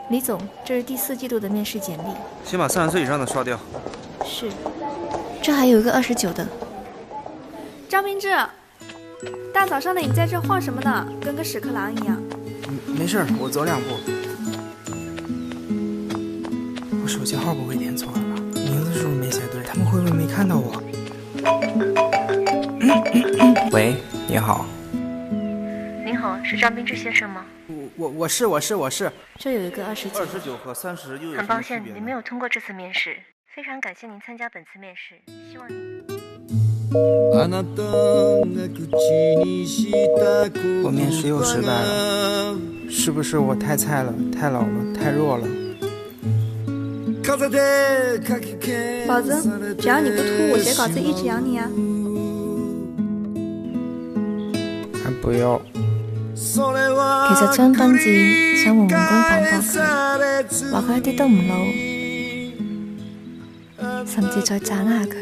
李总，这是第4季度的面试简历。先把30岁以上的刷掉。是。这还有一个29的。张明志，大早上的你在这晃什么呢？跟个屎壳郎一样。没事，我走2步。我手机号不会填错了吧？名字是不是没写对？他们会不会没看到我？喂，你好。您好，是张斌志先生吗？我是。这有一个29和30又有很抱歉，您没有通过这次面试，非常感谢您参加本次面试，希望您。我面试又失败了，是不是我太菜了、太老了、太弱了？宝子，只要你不吐，我写稿子一直养你啊。还不要。其實張斌志想換軍反駁佢，話佢一啲都唔老，甚至再讚下佢。